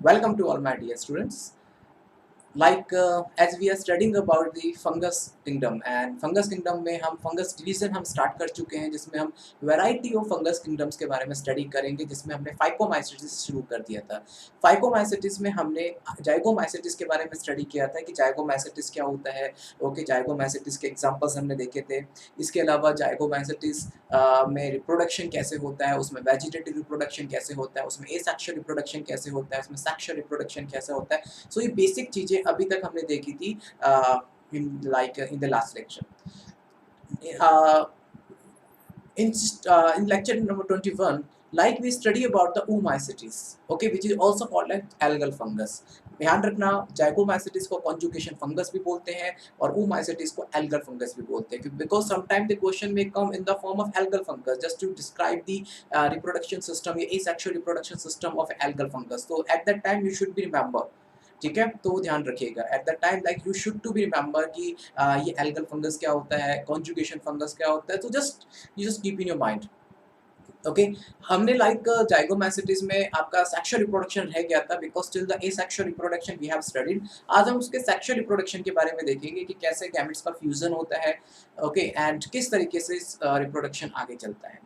Welcome to all my dear students. As we are studying about the fungus kingdom and fungus kingdom में हम fungus division हम start कर चुके हैं जिसमें हम variety of fungus kingdoms के बारे में study करेंगे जिसमें हमने Phycomycetes शुरू कर दिया था। Phycomycetes में हमने Zygomycetes के बारे में study किया था कि Zygomycetes क्या होता है। ओके, Zygomycetes के examples हमने देखे थे। इसके अलावा Zygomycetes में रिप्रोडक्शन कैसे होता है, उसमें वेजिटेटिव रिप्रोडक्शन कैसे होता है, उसमें एसेक्सुअल रिप्रोडक्शन कैसे होता है, उसमें सेक्सुअल रिप्रोडक्शन कैसे होता है। सो ये बेसिक चीज़ें अभी तक हमने देखी थी in the last lecture. In lecture number 21, like we study about the oomycetes, okay, which is also called like algal fungus. ध्यान रखना, जाइगोमाइसेटिस को कॉन्जुगेशन फंगस भी बोलते हैं और ओमाइसेटिस को एल्गल फंगस भी बोलते हैं, बिकॉज समटाइम द क्वेश्चन में come in the form of algal fungus just to describe the reproduction system या asexual reproduction system of algal fungus. तो at that time you should be remember, ठीक है, तो ध्यान रखिएगा at the time like you should to be remember कि ये algal fungus क्या होता है, कॉन्जुगेशन फंगस क्या होता है। तो you just keep in your mind. Okay, हमने जाइगोमाइसेटिस में आपका सेक्सुअल रिप्रोडक्शन रह गया था because till the asexual reproduction we have studied. आज हम उसके सेक्सुअल रिप्रोडक्शन के बारे में देखेंगे कि कैसे गैमेट्स का फ्यूजन होता है, ओके, एंड किस तरीके से रिप्रोडक्शन आगे चलता है।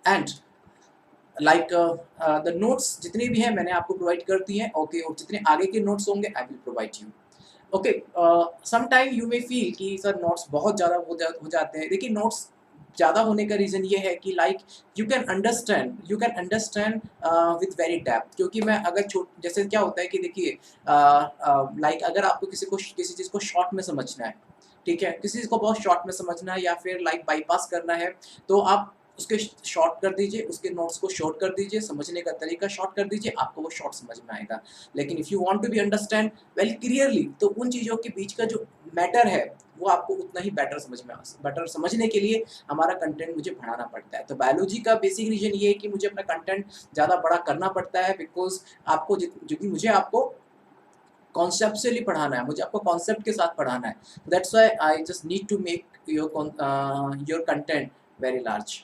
एंड द नोट्स जितने भी हैं मैंने आपको प्रोवाइड कर दिए हैं, ओके, और जितने आगे के नोट्स होंगे I will provide you. Okay, some time you may feel कि सर नोट्स बहुत ज़्यादा हो जाते हैं। देखिए, नोट्स ज़्यादा होने का रीज़न ये है कि you can understand with very depth. क्योंकि मैं अगर जैसे क्या होता है कि देखिए, अगर आपको किसी चीज़ को शॉर्ट में समझना है, ठीक है, किसी चीज़ को बहुत शॉर्ट में समझना है या फिर बाईपास करना है, तो आप उसके शॉर्ट कर दीजिए, उसके नोट्स को शॉर्ट कर दीजिए, समझने का तरीका शॉर्ट कर दीजिए, आपको वो शॉर्ट समझ में आएगा। लेकिन if you want to be understand well clearly, तो उन चीज़ों के बीच का जो मैटर है वो आपको उतना ही बेटर समझने के लिए हमारा कंटेंट मुझे बढ़ाना पड़ता है। तो बायोलॉजी का बेसिक रीज़न ये है कि मुझे अपना कंटेंट ज़्यादा बड़ा करना पड़ता है, बिकॉज़ क्योंकि मुझे आपको कॉन्सेप्चुअली पढ़ाना है, मुझे आपको कॉन्सेप्ट के साथ पढ़ाना है। That's why I just need to make your content very large.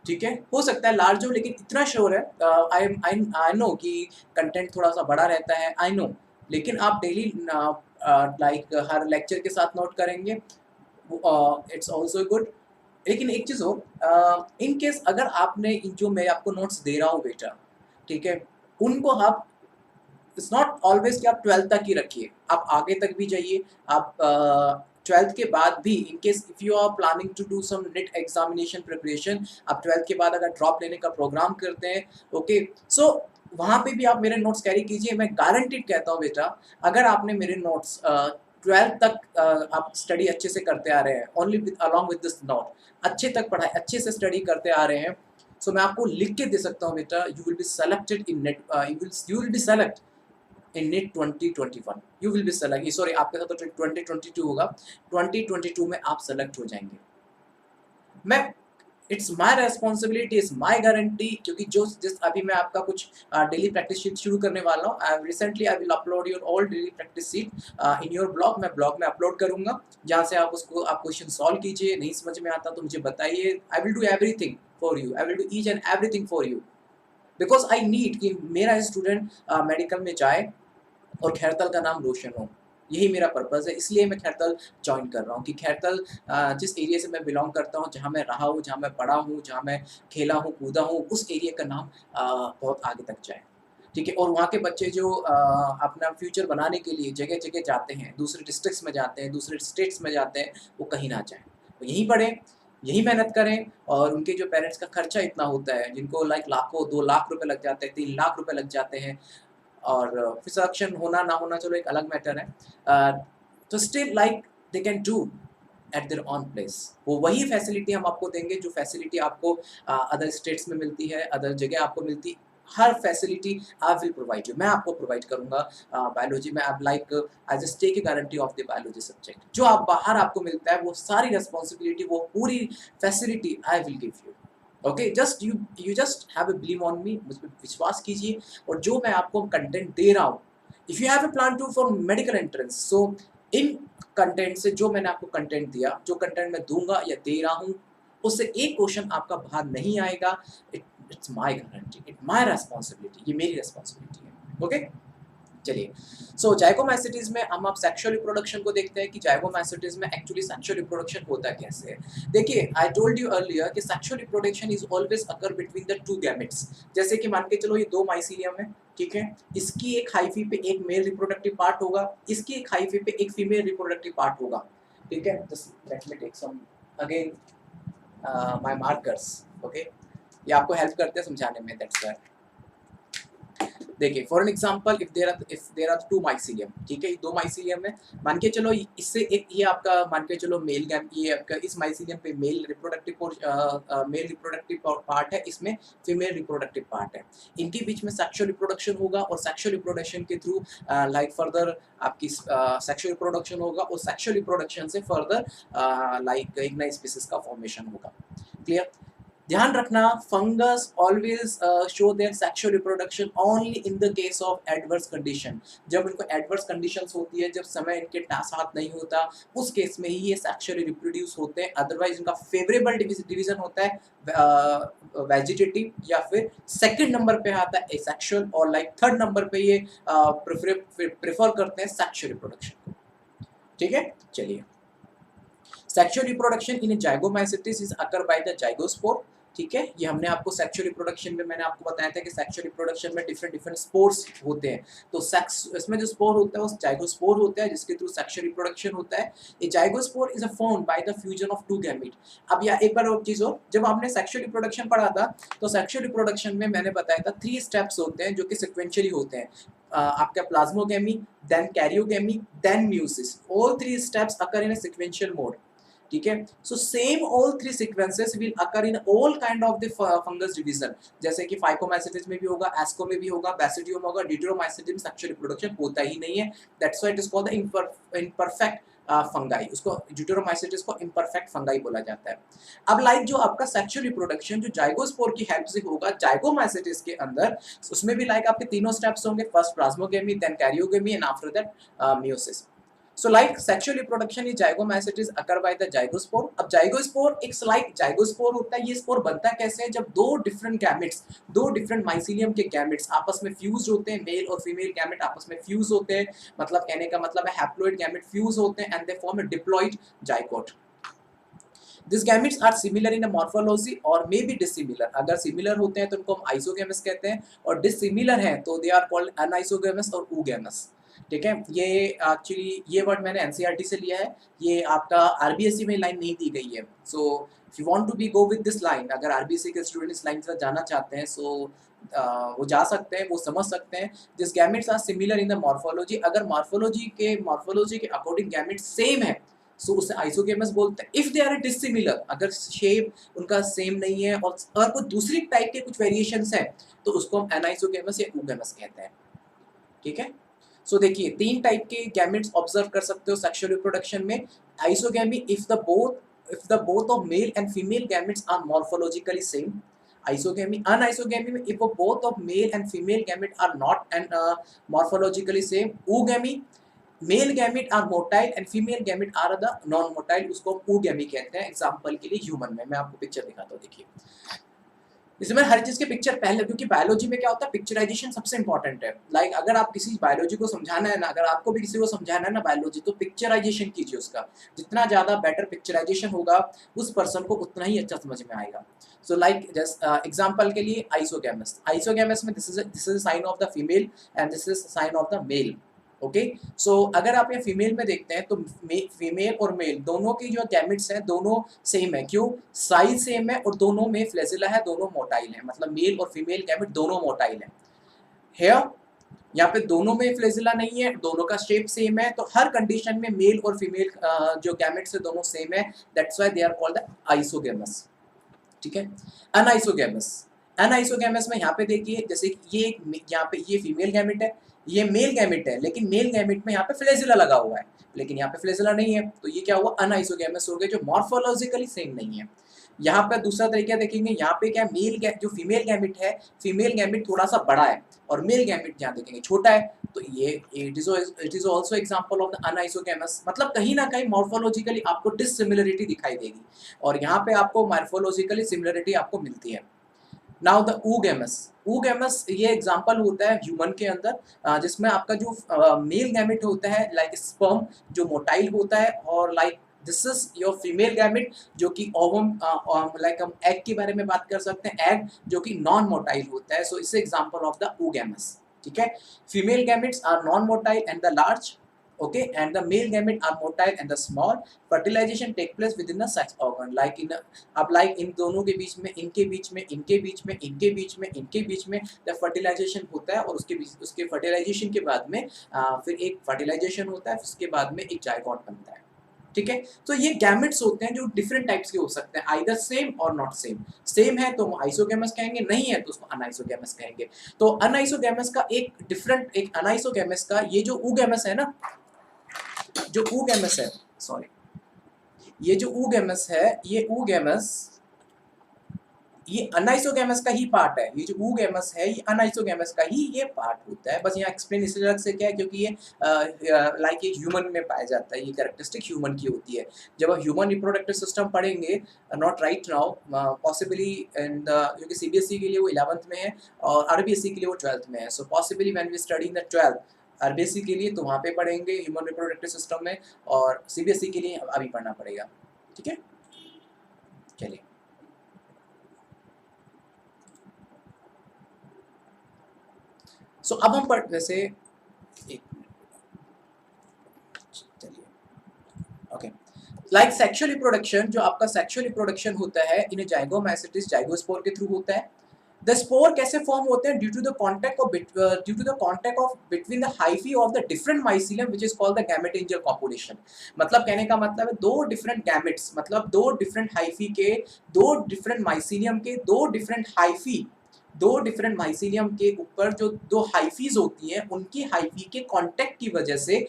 ठीक है, हो सकता है लार्ज हो, लेकिन इतना श्योर है, आई नो कि कंटेंट थोड़ा सा बड़ा रहता है, आई नो, लेकिन आप डेली हर लेक्चर के साथ नोट करेंगे, इट्स ऑल्सो गुड। लेकिन एक चीज़ हो, इन केस अगर आपने जो मैं आपको नोट्स दे रहा हूँ बेटा, ठीक है, उनको आप, इट्स नॉट ऑलवेज कि आप 12th तक ही रखिए, आप आगे तक भी जाइए। आप 12th के बाद भी in case if you are planning to do some NET examination preparation, आप 12th के बाद अगर ड्रॉप लेने का प्रोग्राम करते हैं, ओके, सो वहाँ पे भी आप मेरे नोट्स कैरी कीजिए। मैं गारंटीड कहता हूँ बेटा, अगर आपने मेरे नोट्स 12th तक आप स्टडी अच्छे से करते आ रहे हैं, only with along with this note, अच्छे तक पढ़ाई अच्छे से स्टडी करते आ रहे हैं, सो मैं आपको लिख के दे सकता हूँ बेटा, you will be selected in net, you will be select in net 2021, you will be select, sorry आपके साथ तो 2022 होगा, 2022 में आप सेलेक्ट हो जाएंगे। मैं, it's my responsibility, it's my guarantee, क्योंकि जिस अभी मैं आपका कुछ डेली प्रैक्टिस शीट शुरू करने वाला हूँ। I recently I will upload your all daily practice sheet in your blog. मैं ब्लॉग में अपलोड करूंगा, जहाँ से आप क्वेश्चन सॉल्व कीजिए। नहीं समझ में आता तो मुझे बताइए, I will do everything for you, I will do each and everything for you, because I need कि मेरा स्टूडेंट मेडिकल में जाए और खैरतल का नाम रोशन हो। यही मेरा पर्पज़ है, इसलिए मैं खैरतल जॉइन कर रहा हूँ कि खैरतल जिस एरिया से मैं बिलोंग करता हूँ, जहाँ मैं रहा हूँ, जहाँ मैं पढ़ा हूँ, जहाँ मैं खेला हूँ, कूदा हूँ, उस एरिया का नाम बहुत आगे तक जाए, ठीक है। और वहाँ के बच्चे जो अपना फ्यूचर बनाने के लिए जगह-जगह जाते हैं, दूसरे डिस्ट्रिक्ट्स में जाते हैं, दूसरे स्टेट्स में जाते हैं, वो कहीं ना जाएँ। वो यहीं पढ़ें, यही मेहनत करें, और उनके जो पेरेंट्स का खर्चा इतना होता है, जिनको लाखों 2 लाख रुपए लग जाते हैं, 3 लाख रुपए लग जाते हैं, और फिर सिलेक्शन होना ना होना चलो एक अलग मैटर है, तो still they can do at there on place. वो वही फैसिलिटी हम आपको देंगे जो फैसिलिटी आपको अदर स्टेट्स में मिलती है, अदर जगह आपको मिलती, हर facility I will provide you, मैं आपको प्रोवाइड करूंगा। बायोलॉजी में आप I just take a guarantee of the biology subject, जो आप बाहर आपको मिलता है वो सारी रिस्पॉन्सिबिलिटी, वो पूरी facility I will give you. Okay, you just have a believe on me, मुझ पर विश्वास कीजिए। और जो मैं आपको कंटेंट दे रहा हूँ, if you have a plan to for medical entrance, so इन कंटेंट से, जो मैंने आपको कंटेंट दिया, जो कंटेंट मैं दूंगा या दे रहा हूँ, उससे एक क्वेश्चन आपका बाहर नहीं आएगा। It's my guarantee, it's my responsibility, ये मेरी रिस्पॉन्सिबिलिटी है। ओके, चलिए, सो जाइगोमैसिटीज में हम आप सेक्सुअल रिप्रोडक्शन को देखते हैं कि जाइगोमैसिटीज में एक्चुअली सेक्सुअल रिप्रोडक्शन होता कैसे है। देखिए, आई टोल्ड यू अर्लियर कि sexual reproduction is always occur between the two gametes. जैसे कि मान के चलो ये दो माइसीलियम है, ठीक है, इसकी एक हाइफी पे एक मेल रिप्रोडक्टिव पार्ट होगा, इसकी एक हाइफी पे एक फीमेल रिप्रोडक्टिव पार्ट होगा, ठीक है। Just let me take some again my markers, okay, ये आपको हेल्प करते हैं समझाने में, दैट्स व्हाई। देखिए, for an example if there are two mycelium, ठीक है, दो माइसीलियम है, मान के चलो इससे एक ये आपका मान के चलो मेल गैम, ये आपका इस माइसीलियम पे मेल रिप्रोडक्टिव पार्ट है, इसमें फीमेल रिप्रोडक्टिव पार्ट है, इनके बीच में सेक्सुअल रिप्रोडक्शन होगा और सेक्सुअल रिप्रोडक्शन के थ्रू लाइक फर्दर आपकी सेक्सुअल रिप्रोडक्शन होगा और सेक्सुअल रिप्रोडक्शन से फर्दर लाइक एक नई स्पीसीज का फॉर्मेशन होगा। क्लियर? ध्यान रखना, fungus always show their sexual reproduction only in the case of adverse condition. जब इनको एडवर्स कंडीशंस होती है, जब समय इनके साथ नहीं होता, उस केस में ही ये सेक्सुअली रिप्रोड्यूस होते हैं। अदरवाइज इनका फेवरेबल डिवीजन होता है वेजिटेटिव, या फिर सेकंड नंबर पे आता है एसेक्सुअल, और लाइक थर्ड नंबर पे ये प्रेफर करते हैं सेक्सुअल रिप्रोडक्शन को। ठीक है, चलिए, sexual reproduction in zygomycetes is occur by the zygospore. ठीक है, ये हमने आपको सेक्सुअल रिप्रोडक्शन में मैंने आपको बताया था कि सेक्सुअल रिप्रोडक्शन में डिफरेंट स्पोर्स होते हैं। तो सेक्स इसमें जो स्पोर होता है वो जाइगोस्पोर होता है, जिसके थ्रू सेक्सुअल रिप्रोडक्शन होता है। A zygospore is formed by the fusion of two gamete. अब या एक बार और चीज हो, जब आपने सेक्सुअल रिप्रोडक्शन पढ़ा था तो सेक्सुअल रिप्रोडक्शन में मैंने बताया था 3 स्टेप्स होते हैं जो कि सिक्वेंशियली होते हैं। आपका plasmogamy, then karyogamy, then meiosis. All 3 steps occur in a sequential mode. ठीक है, so same all 3 sequences will occur in all kind of the fungus division. जैसे कि फाइकोमैसिटिस में भी होगा, एस्को में भी होगा, बेसिडियम होगा, ड्यूटेरोमाइसिटिस में सेक्सुअल रिप्रोडक्शन होता ही नहीं है। That's why it is called the imperfect fungi. उसको ड्यूटेरोमाइसिटिस को इम्परफेक्ट फंगाई बोला जाता है। अब लाइक जो आपका सेक्सुअल रिप्रोडक्शन जो जाइगोस्पोर की हेल्प से होगा जाइगोमैसिटिस के अंदर, उसमें भी लाइक आपके तीनों स्टेप्स होंगे, first plasmogamy, then karyogamy and after that meiosis. So like sexual reproduction in zygomacites occur by the zygospore। अब zygospore एक like zygospore होता है, ये स्पोर बनता कैसे है? जब दो डिफरेंट गैमेट्स, दो डिफरेंट माइसीलियम के गैमेट्स आपस में फ्यूज होते हैं, मेल और फीमेल गैमेट आपस में फ्यूज होते हैं, मतलब कहने का मतलब है हैप्लॉइड गैमेट फ्यूज होते हैं and they form a diploid zygote. These gametes are similar in a morphology और may be dissimilar। अगर सिमिलर होते हैं तो उनको हम आइसोगेमस कहते हैं, और डिसिमिलर हैं तो दे आर कॉल्ड अनआइसोगेमस और ऊगेमस। ठीक है, ये एक्चुअली ये वर्ड मैंने एनसीईआरटी से लिया है, ये आपका आरबीएससी में लाइन नहीं दी गई है। So if you want to be go with this line, अगर आरबीएससी के स्टूडेंट इस लाइन से जाना चाहते हैं सो वो जा सकते हैं, वो समझ सकते हैं। This gametes are similar in the morphology. अगर मॉर्फोलॉजी के अकॉर्डिंग गैमेट्स सेम है सो उसे आइसोगेमस बोलते हैं। इफ दे आर डिसिमिलर, अगर शेप उनका सेम नहीं है और अगर कोई दूसरी टाइप के कुछ वेरिएशंस हैं तो उसको हम एनाइसोगेमस या ऊगेमस कहते हैं। ठीक है, सो देखिए 3 टाइप के गैमेट्स ऑब्जर्व कर सकते हो सेक्सुअल रिप्रोडक्शन में। Isogamy if the both of male and female gametes are morphologically same. Isogamy, anisogamy में if both of male and female gamete are not and morphologically same. Oogamy, male gamete are motile and female gamete are the non motile, उसको oogamy कहते हैं। Example के लिए human में मैं आपको picture दिखाता हूँ, देखिए इसमें हर चीज के पिक्चर पहले, क्योंकि बायोलॉजी में क्या होता है पिक्चराइजेशन सबसे इंपॉर्टेंट है। लाइक अगर आप किसी बायोलॉजी को समझाना है ना, अगर आपको भी किसी को समझाना है ना बायोलॉजी, तो पिक्चराइजेशन कीजिए उसका। जितना ज्यादा बेटर पिक्चराइजेशन होगा उस पर्सन को उतना ही अच्छा समझ में आएगा। सो लाइक जस्ट एग्जांपल के लिए आइसोगैमस में this is sign of the female and this is sign of the male. Okay, so अगर आप ये फीमेल में देखते हैं तो फीमेल और मेल दोनों की जो गैमेट्स हैं दोनों सेम है। क्यों? साइज सेम है और दोनों में फ्लैजिला है, दोनों मोटाइल है, मतलब मेल और फीमेल गैमेट दोनों मोटाइल है। हेयर यहाँ पे दोनों में फ्लैजिला नहीं है, दोनों का शेप सेम है, तो हर कंडीशन में मेल और फीमेल जो गैमेट्स है दोनों सेम है। That's why they are called the isogamous. ठीक है, अनआइसोगेमस में यहाँ पे देखिए, जैसे ये यहाँ पे ये फीमेल गैमेट है, ये मेल गैमेट है, लेकिन मेल गैमेट में यहाँ पे फ्लैजिला लगा हुआ है, लेकिन यहाँ पे फ्लैजिला नहीं है, तो ये क्या हुआ? अनआइसोगेमस हो गए, जो मॉर्फोलॉजिकली सेम नहीं है। यहाँ पर दूसरा तरीका देखेंगे, यहाँ पे क्या जो फीमेल गैमेट है, फीमेल गैमेट थोड़ा सा बड़ा है और मेल गैमेट यहाँ देखेंगे छोटा है, तो ये it is also example of the anisogamous. मतलब कहीं ना कहीं मॉर्फोलॉजिकली आपको डिसिमिलरिटी दिखाई देगी और यहाँ पे आपको मॉर्फोलॉजिकली सिमिलरिटी आपको मिलती है। नाउ द oogamous, oogamous ये एग्जांपल होता है ह्यूमन के अंदर, जिसमें आपका जो मेल गैमेट होता है लाइक स्पर्म जो मोटाइल होता है, और like this is your female gamete जो कि ओवम, लाइक हम एग के बारे में बात कर सकते हैं, एग जो कि नॉन मोटाइल होता है, सो इससे एग्जांपल ऑफ द oogamous, ठीक है। Female gametes are non motile and the large, okay, and the male gamete are motile and the small. Fertilization take place within the sex organ, like in, अब like in दोनों के बीच में, इनके बीच में, इनके बीच में, इनके बीच में, इनके बीच में जब फर्टिलाइजेशन होता है, और उसके बीच, उसके फर्टिलाइजेशन के बाद में फिर एक फर्टिलाइजेशन होता है, फिर उसके बाद में एक जायगोट बनता है, ठीक है। तो ये गैमेट्स होते हैं जो डिफरेंट टाइप्स के हो सकते हैं, आइदर सेम और नॉट सेम। सेम है तो हम आइसोगैमस कहेंगे, नहीं है तो उसको अनआइसोगैमस कहेंगे। तो अनआइसोगैमस का एक डिफरेंट, एक अनआइसोगैमस का ये जो oogamous है ना, जो oogamous है, सॉरी, ये जो oogamous है, ये oogamous ये अनाइसोगैमस का ही पार्ट है। ये जो oogamous है ये अनाइसोगैमस का ही ये पार्ट होता है। बस यहाँ एक्सप्लेन इस तरह से क्या है, क्योंकि ये लाइक ये ह्यूमन में पाया जाता है, ये कैरेक्टरिस्टिक ह्यूमन की होती है। जब हम ह्यूमन रिप्रोडक्टिव सिस्टम पढ़ेंगे, not right now, possibly in the, क्योंकि सीबीएसई के लिए वो 11th में है और आरबीएसई के लिए वो 12th में है, so possibly when we study in the 12th RBSE के लिए तो वहाँ पे पढ़ेंगे ह्यूमन रिप्रोडक्टिव सिस्टम में, और सीबीएसई के लिए अभी पढ़ना पड़ेगा, ठीक है। चलिए, सो अब हम पढ़, वैसे एक चलिए, ओके, लाइक सेक्सुअल रिप्रोडक्शन, जो आपका सेक्सुअल रिप्रोडक्शन होता है इन जाइगोमैसेटिस जाइगोस्पोर के थ्रू होता है। द स्पोर कैसे फॉर्म होते हैं, due to the contact of due to the contact of between the hyphae of the different mycelium which is called the gametangial copulation. मतलब कहने का मतलब है दो डिफरेंट गैमेट्स, मतलब दो डिफरेंट हाइफी के, दो डिफरेंट माइसीलियम के, दो डिफरेंट हाइफी, दो डिफरेंट माइसीलियम के ऊपर जो दो हाइफीज होती हैं, उनकी हाइफी के कांटेक्ट की वजह से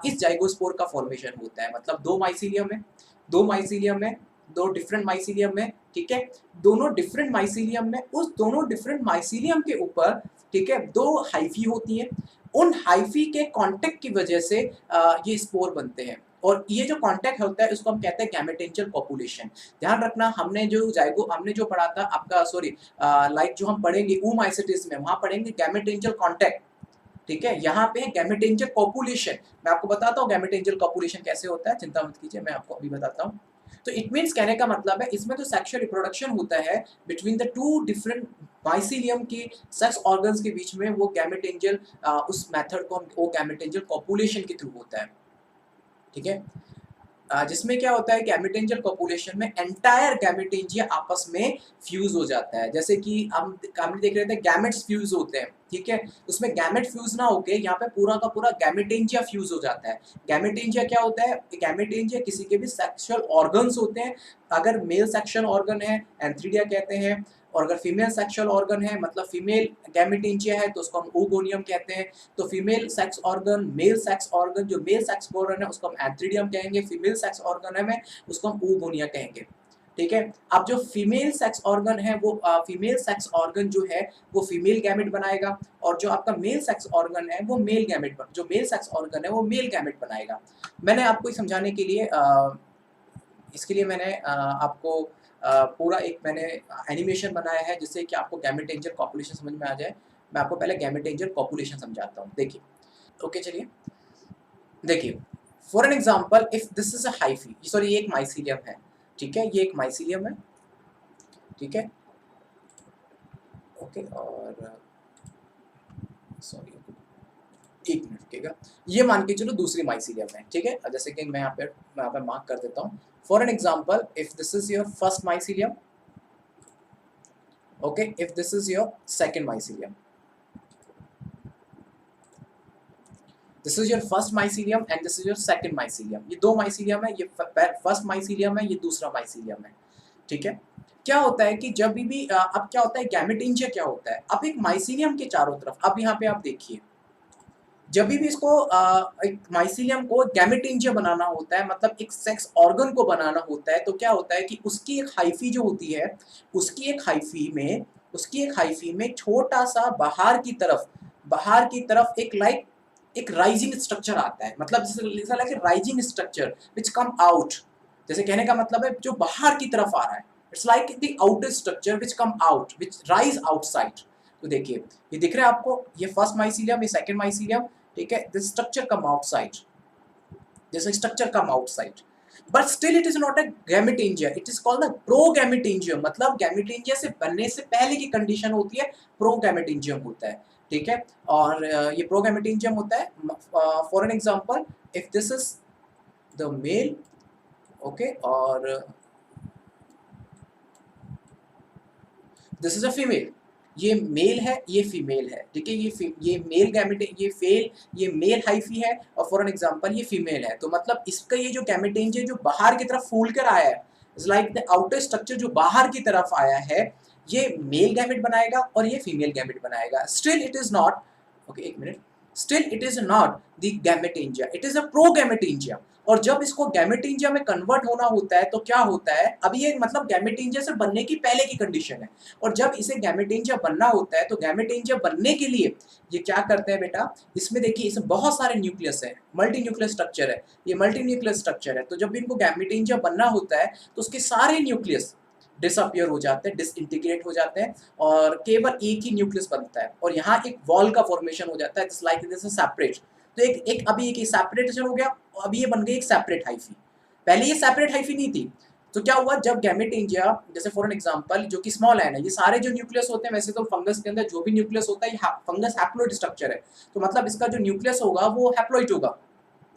इस जाइगोस्पोर का फॉर्मेशन होता है। मतलब दो माइसीलियम है, दो माइसीलियम है, दो डिफरेंट माइसीलियम है, ठीक है। दोनों डिफरेंट माइसीलियम में, उस दोनों डिफरेंट माइसीलियम के ऊपर, ठीक है, दो हाइफी होती हैं। उन हाइफी के कांटेक्ट की वजह से ये स्पोर बनते हैं, और ये जो कांटेक्ट होता है उसको हम कहते हैं गैमेटेंजियल कॉपुलेशन। ध्यान रखना, हमने जो पढ़ा था आपका, सॉरी, लाइक जो हम पढ़ेंगे oomaइसेटिस में, वहां पढ़ेंगे गैमेटेंजियल कांटेक्ट, ठीक है। यहाँ पे है गैमेटेंजियल कॉपुलेशन। मैं आपको बताता हूँ गैमेटेंजियल कॉपुलेशन कैसे होता है, चिंता मत कीजिए, मैं आपको अभी बताता हूँ। तो इट मीन्स, कहने का मतलब है इसमें जो सेक्सुअल रिप्रोडक्शन होता है between the two different mycelium के सेक्स ऑर्गन्स के बीच में, वो गैमेटेंजियल, उस मेथड को वो गैमेटेंजियल कॉपुलेशन के थ्रू होता है, ठीक है। जिसमें क्या होता है, गैमेटेंजियल कॉपुलेशन में एंटायर गैमेटेंजिया आपस में फ्यूज हो जाता है। जैसे कि हम देख रहे थे गैमेट्स फ्यूज होते हैं, ठीक है। उसमें गैमेट फ्यूज ना होके यहाँ पे पूरा का पूरा गैमेटेंजिया फ्यूज हो जाता है। गैमेटेंजिया क्या होता है, गैमेटेंजिया किसी के भी सेक्सुअल ऑर्गन्स होते हैं। अगर मेल सेक्सुअल ऑर्गन है एंथ्रीडिया कहते हैं, और अगर फीमेल सेक्सुअल ऑर्गन है, मतलब फीमेल गैमेटेंजिया है, तो उसको हम oogoनियम कहते हैं। तो female sex organ, male sex organ, जो मेल सेक्स ऑर्गन है उसको हम एंथ्रीडियम कहेंगे, फीमेल सेक्स ऑर्गन है में उसको हम oogonia कहेंगे, ठीक है। अब जो फीमेल सेक्स ऑर्गन है वो फीमेल सेक्स ऑर्गन जो है वो फीमेल गैमेट बनाएगा, और जो आपका मेल सेक्स ऑर्गन है वो मेल गैमेट, जो मेल सेक्स ऑर्गन है वो मेल गैमेट बनाएगा। मैंने आपको समझाने के लिए इसके लिए मैंने आपको पूरा एक मैंने एनिमेशन बनाया है, जिससे कि आपको गैमेटेंजियल कॉपुलेशन समझ में आ जाए। मैं आपको पहले गैमेटेंजियल कॉपुलेशन समझाता हूँ, देखिए, ओके, चलिए, देखिए, for an example, if this is a hyphae, sorry ये एक माइसीलियम है, ठीक है, ये एक माइसीलियम है, ठीक है, ओके, और सॉरी, एक मिनट रुकिएगा, ये मान के चलो दूसरी माइसीलियम है, ठीक है। जैसे कि मैं यहाँ पे मार्क कर देता हूँ। For an example, if this is your first mycelium, okay, if this is your second mycelium, this is your first mycelium and this is your second mycelium, ये दो mycelium है, ये फर्स्ट mycelium है, ये दूसरा mycelium है, ठीक है। क्या होता है कि जब भी अब क्या होता है, गैमेटेंजिया क्या होता है, अब एक mycelium के चारों तरफ, अब यहाँ पे आप देखिए, जब भी इसको एक माइसीलियम को गैमेटेंजिया बनाना होता है, मतलब एक सेक्स ऑर्गन को बनाना होता है, तो क्या होता है कि उसकी एक हाइफी जो होती है, उसकी एक हाइफी में छोटा सा बाहर की तरफ एक राइजिंग स्ट्रक्चर आता है। मतलब जैसे rising structure which come out, जैसे कहने का मतलब है जो बाहर की तरफ आ रहा है, it's like the outer structure which come out, which rise outside. तो देखिए ये दिख रहा है आपको, ये फर्स्ट माइसीलियम, ये सेकंड माइसीलियम, ठीक है, this structure come outside, this structure come outside, but still it is not a gametangia, it is called the progametangium. मतलब गैमेटेंजिया से बनने से पहले की कंडीशन होती है, प्रोगैमेटेंजियम होता है, ठीक है। और ये प्रोगैमेटेंजियम होता है, for an example if this is the male, okay, और दिस इज अ फीमेल, ये मेल है, ये फीमेल है, ठीक है, ये मेल गैमेट, ये मेल हाइफी है, और फॉर एन एग्जांपल ये फीमेल है। तो मतलब इसका ये जो गैमेटेंज है जो बाहर की तरफ फूल कर आया है, it's like the outer structure जो बाहर की तरफ आया है, ये मेल गैमेट बनाएगा और ये फीमेल गैमेट बनाएगा। Still it is not, okay एक minute, still it is not the gametangia, it is a progametangia. और जब इसको गैमेटेंजिया में कन्वर्ट होना होता है तो क्या होता है, अभी ये मतलब गैमेटेंजिया से बनने की पहले की कंडीशन है, और जब इसे गैमेटेंजिया बनना होता है तो गैमेटेंजिया बनने के लिए ये क्या करते हैं बेटा, इसमें देखिए इसमें बहुत सारे न्यूक्लियस है, मल्टी न्यूक्लियस स्ट्रक्चर है, ये मल्टी न्यूक्लियस स्ट्रक्चर है। तो जब इनको गैमेटेंजिया बनना होता है तो उसके सारे न्यूक्लियस डिसअपियर हो जाते हैं, डिसइंटीग्रेट हो जाते हैं, और केवल एक ही न्यूक्लियस बनता है, और यहाँ एक वॉल का फॉर्मेशन हो जाता है, just like this is separate. तो एक अभी एक सेपरेटेशन हो गया, अभी ये बन गई एक सेपरेट हाइफी, पहले ये सेपरेट हाइफी नहीं थी। तो क्या हुआ, जब गैमेटेंजिया, जैसे फॉर एन एग्जांपल जो कि स्मॉल एन है, ये सारे जो न्यूक्लियस होते हैं, वैसे तो फंगस के अंदर जो भी न्यूक्लियस होता है, ये फंगस हैप्लॉइड स्ट्रक्चर है, तो मतलब इसका जो न्यूक्लियस होगा वो हैप्लॉइड होगा,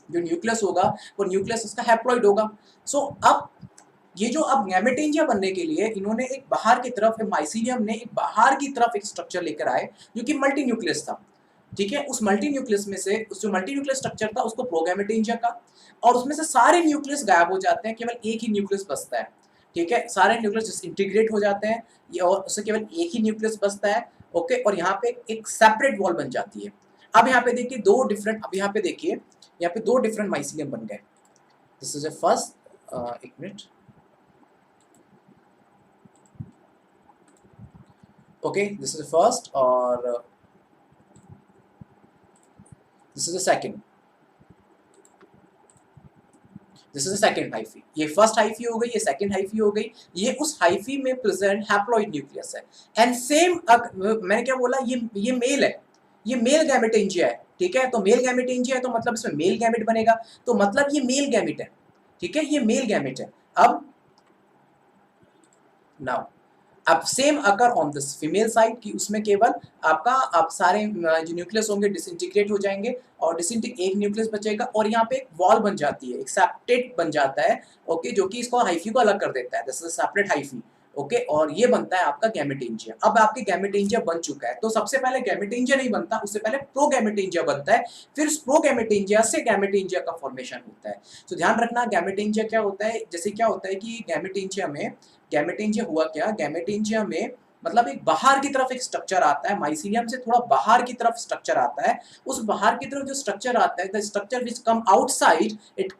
जो न्यूक्लियस होगा वो न्यूक्लियस इसका हैप्लॉइड होगा। सो अब ये जो अब गैमेटेंजिया बनने के लिए इन्होंने एक बाहर की तरफ, माइसीलियम ने एक बाहर की तरफ एक स्ट्रक्चर लेकर आए जो कि मल्टी न्यूक्लियस था, ठीक है। उस मल्टी न्यूक्लियस में से, उस जो मल्टी न्यूक्लियस स्ट्रक्चर था उसको प्रोगैमेटेंजिया का, और उसमें से सारे न्यूक्लियस गायब हो जाते हैं, केवल एक ही न्यूक्लियस बचता है, ठीक है, सारे न्यूक्लियस डिसइंटीग्रेट हो जाते हैं, ये और उससे केवल एक ही न्यूक्लियस बचता है, ओके, और यहाँ पे एक सेपरेट वॉल बन जाती है। अब यहाँ पे देखिए दो डिफरेंट, अब यहाँ पे देखिए यहाँ पे दो डिफरेंट माइसीलियम बन गए, दिस इज अ फर्स्ट, एक minute, okay, this is first और this is the second, this is the second hyphae. ये फर्स्ट हाइफी हो गई, ये सेकंड हाइफी हो गई, ये उस हाइफी में प्रेजेंट हैप्लॉइड न्यूक्लियस है। एंड सेम, मैंने क्या बोला, ये मेल है, ये मेल गैमेटेंजिया है, ठीक है। तो मेल गैमेटेंजिया है तो मतलब इसमें मेल गैमेट बनेगा, तो मतलब ये मेल गैमेट है, ठीक है, ये मेल गैमेट है। अब नाउ, अब same occur on this female side की, उसमें केवल आपका आप सारे जो न्यूक्लियस होंगे डिसइंटीग्रेट हो जाएंगे, और एक न्यूक्लियस बचेगा, और यहाँ पे एक वॉल बन जाती है, एक सेप्टेट बन जाता है, ओके, जो कि इसको हाइफी को अलग कर देता है, this is separate hyphae, okay, और ये बनता है आपका गैमेटेंजिया। अब आपके गैमेटेंजिया बन चुका है, तो सबसे पहले गैमेटेंजिया नहीं बनता, उससे पहले प्रोगैमेटेंजिया बनता है, फिर प्रोगैमेटेंजिया से गैमेटेंजिया का फॉर्मेशन होता है। तो ध्यान रखना गैमेटेंजिया क्या होता है, जैसे क्या होता है कि गैमेटेंजिया में, गैमेटेंजिया हुआ क्या, गैमेटेंजिया में मतलब एक बाहर की तरफ एक स्ट्रक्चर आता है, माइसीलियम से थोड़ा बाहर की तरफ स्ट्रक्चर आता है, उस बाहर की तरफ जो स्ट्रक्चर आता है, the structure which come outside, it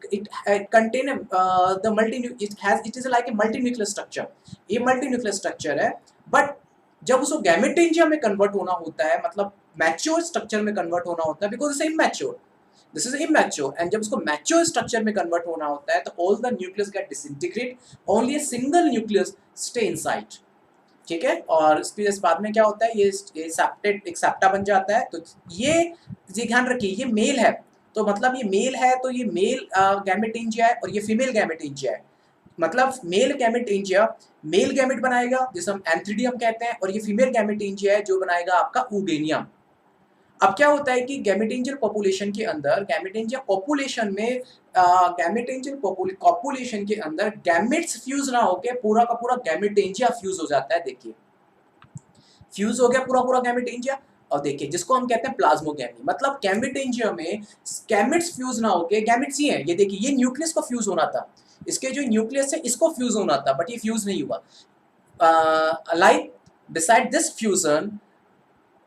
contain the multi, it is like a multi nucleus structure, ये मल्टी न्यूक्लियस स्ट्रक्चर है। बट जब उसको गैमेटेंजिया में कन्वर्ट होना होता है, मतलब मैच्योर स्ट्रक्चर में कन्वर्ट होना होता है, because it's immature, this is immature, and जब उसको मैच्योर स्ट्रक्चर में कन्वर्ट होना होता है तो all the nucleus get disintegrate, only a single nucleus stay inside, ठीक है। और इसके बाद में क्या होता है, ये सेप्टेट, एक सेप्टा बन जाता है। तो ये ध्यान रखिए, ये मेल है, तो मतलब ये मेल है, तो ये मेल गैमेटेंजिया है, और ये फीमेल गैमेटेंजिया है, मतलब मेल गैमेटेंजिया मेल गैमेट बनाएगा जिसे हम एंथ्रीडियम कहते हैं, और ये फीमेल गैमेटेंजिया है जो बनाएगा आपका ऊगेनियम। अब क्या होता है कि गैमेटेंजियल पॉपुलेशन के अंदर, गैमेटेंजिया पॉपुलेशन में, गैमेटेंजियल पॉपुलेशन के अंदर गैमेट्स फ्यूज ना होके पूरा का पूरा गैमेटेंजिया फ्यूज हो जाता है। देखिए फ्यूज हो गया पूरा पूरा गैमेटेंजिया, और देखिए जिसको हम कहते हैं प्लाज्मोगैमी, मतलब गैमेटेंजिया में गैमेट्स फ्यूज ना होके, गैमेट्स ही हैं, ये देखिए ये न्यूक्लियस को फ्यूज होना था, इसके जो न्यूक्लियस है इसको फ्यूज होना था, बट ये फ्यूज नहीं हुआ। Like beside this fusion,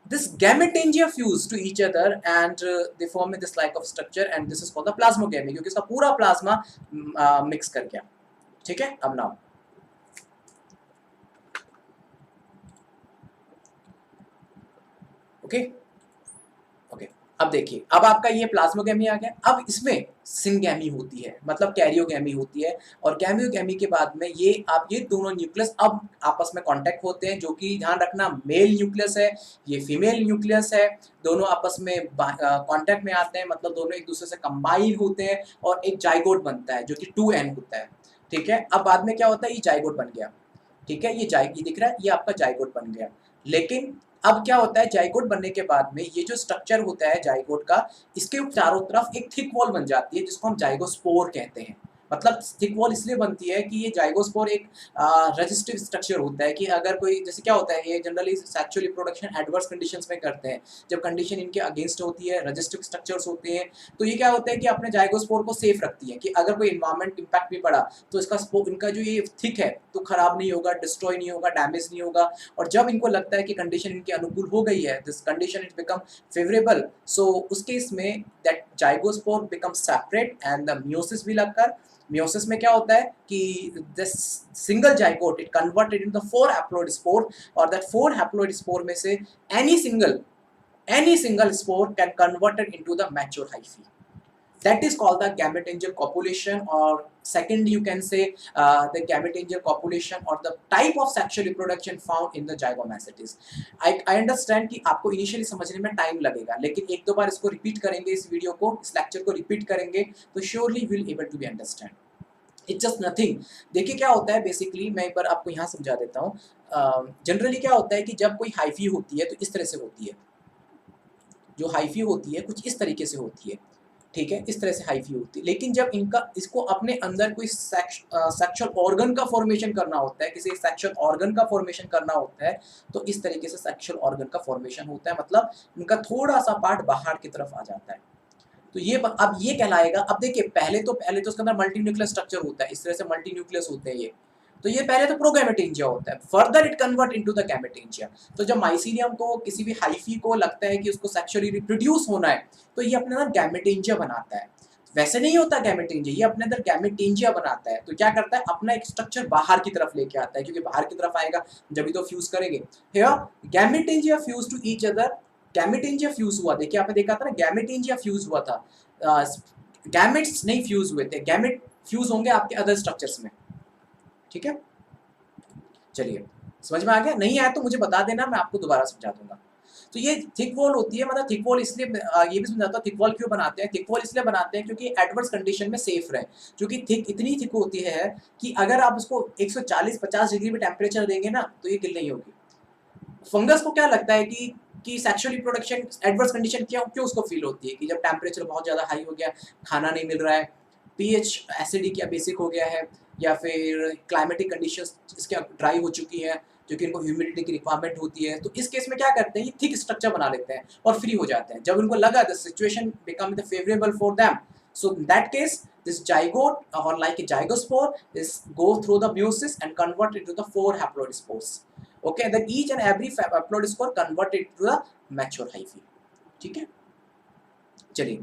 this gametangia fuse to each other, and they form this like of structure, and this is called the plasmogamy, क्योंकि इसका पूरा प्लाज्मा मिक्स कर गया, ठीक है। अब नाउ ओके, ओके, अब देखिए, अब आपका ये प्लाज्मोगैमी आ गया। अब इसमें सिनगैमी होती है, मतलब कैरियोगैमी होती है। और कैरियोगैमी के बाद में ये दोनों न्यूक्लियस अब आपस में कांटेक्ट होते हैं, जो कि ध्यान रखना मेल न्यूक्लियस है, ये फीमेल न्यूक्लियस है। दोनों आपस में कांटेक्ट में आते हैं, मतलब दोनों एक दूसरे से कंबाइन होते हैं और एक जाइगोट बनता है जो कि 2n होता है। ठीक है, अब बाद में क्या होता है, ये जाइगोट बन गया। ठीक है, ये दिख रहा है, ये आपका जाइगोट बन गया। लेकिन अब क्या होता है, जाइगोट बनने के बाद में ये जो स्ट्रक्चर होता है जाइगोट का, इसके चारों तरफ एक थिक वॉल बन जाती है जिसको हम जाइगोस्पोर कहते हैं। मतलब थिक वॉल इसलिए बनती है कि ये जाइगोस्पोर एक रेजिस्टिव स्ट्रक्चर होता है कि अगर कोई, जैसे क्या होता है, ये generally sexual reproduction adverse conditions में करते हैं, जब कंडीशन इनके अगेंस्ट होती है, रेजिस्टिव स्ट्रक्चर्स होते हैं, तो ये क्या होता है कि अपने जाइगोस्पोर को सेफ रखती है कि अगर कोई इन्वायरमेंट इम्पैक्ट भी पड़ा तो इनका जो ये थिक है तो खराब नहीं होगा, डिस्ट्रॉय नहीं होगा, डैमेज नहीं होगा। और जब इनको लगता है कि कंडीशन इनके अनुकूल हो गई है, this condition is become favourable, so उस केस में that zygospore become separate and the meiosis will occur। Meiosis में क्या होता है कि this single zygote it converted into the 4 haploid spore, और दैट 4 हैप्लॉइड स्पोर में से any single spore can convert it into the mature hyphae. That is called the gametangial copulation, or second you can say the gametangial copulation or the type of sexual reproduction found in the zygomacetes. I understand कि आपको initially समझने में time लगेगा, लेकिन एक दो बार इसको repeat करेंगे, इस वीडियो को, इस लेक्चर को रिपीट करेंगे तो surely will able to be understand. It's just nothing. देखिए क्या होता है बेसिकली, मैं एक बार आपको यहाँ समझा देता हूँ। जनरली क्या होता है कि जब कोई हाइफी होती है तो इस तरह से होती है, जो हाइफी होती है कुछ इस तरीके से होती है। ठीक है, इस तरह से हाइफी होती है। लेकिन जब इसको अपने अंदर कोई सेक्सुअल ऑर्गन का फॉर्मेशन करना होता है, किसी सेक्सुअल ऑर्गन का फॉर्मेशन करना होता है, तो इस तरीके से सेक्सुअल ऑर्गन का फॉर्मेशन होता है, मतलब इनका थोड़ा सा पार्ट बाहर की तरफ आ जाता है। तो अब ये कहलाएगा। अब देखिए, पहले तो उसके अंदर मल्टी न्यूक्लियस स्ट्रक्चर होता है, इस तरह से मल्टी न्यूक्लियस होते हैं ये। तो ये पहले तो प्रोगैमेटेंजिया होता है, further it convert into the gametangia. तो जब माइसीलियम को, किसी भी हाइफी को लगता है कि उसको सेक्सुअली रिप्रोड्यूस होना है, तो ये अपने अंदर गैमेटेंजिया बनाता है। वैसे नहीं होता गैमेटेंजिया, ये अपने अंदर गैमेटेंजिया बनाता है। तो क्या करता है, अपना एक स्ट्रक्चर बाहर की तरफ लेके आता है, क्योंकि बाहर की तरफ आएगा जब भी तो फ्यूज करेंगे। Here gametangia fuse to each other, gametangia fuse हुआ। देखिए आपने देखा था ना, गैमेटेंजिया फ्यूज हुआ था, गैमेट्स नहीं फ्यूज हुए थे, गैमेट फ्यूज होंगे आपके अदर स्ट्रक्चर्स में। ठीक है, चलिए समझ में आ गया? नहीं आया तो मुझे बता देना, मैं आपको दोबारा समझा दूंगा। तो ये थिक वॉल होती है, मतलब थिक वॉल इसलिए ये भी समझाता हूँ थिक वॉल क्यों बनाते हैं। थिक वॉल इसलिए बनाते हैं क्योंकि एडवर्स कंडीशन में सेफ रहे, क्योंकि थिक इतनी थिक होती है कि अगर आप उसको 140-50 डिग्री में टेम्परेचर देंगे ना तो ये गिल नहीं होगी। फंगस को क्या लगता है कि सेक्सुअल रिप्रोडक्शन एडवर्स कंडीशन क्यों उसको फील होती है, कि जब टेम्परेचर बहुत ज़्यादा हाई हो गया, खाना नहीं मिल रहा है, पीएच एसिडिक या बेसिक हो गया है, या फिर क्लाइमेटिक कंडीशंस इसके ड्राई हो चुकी हैं, जो कि इनको ह्यूमिडिटी की रिक्वायरमेंट होती है, तो इस केस में क्या करते हैं, ये थिक स्ट्रक्चर बना लेते हैं और फ्री हो जाते हैं। जब उनको लगा the situation become the favourable for them, so in that case this zygote or like a zygospore is go through the meiosis and convert into the 4 haploid spores. Okay, then each and every haploid spore converted to the mature hyphae. ठीक है, चलिए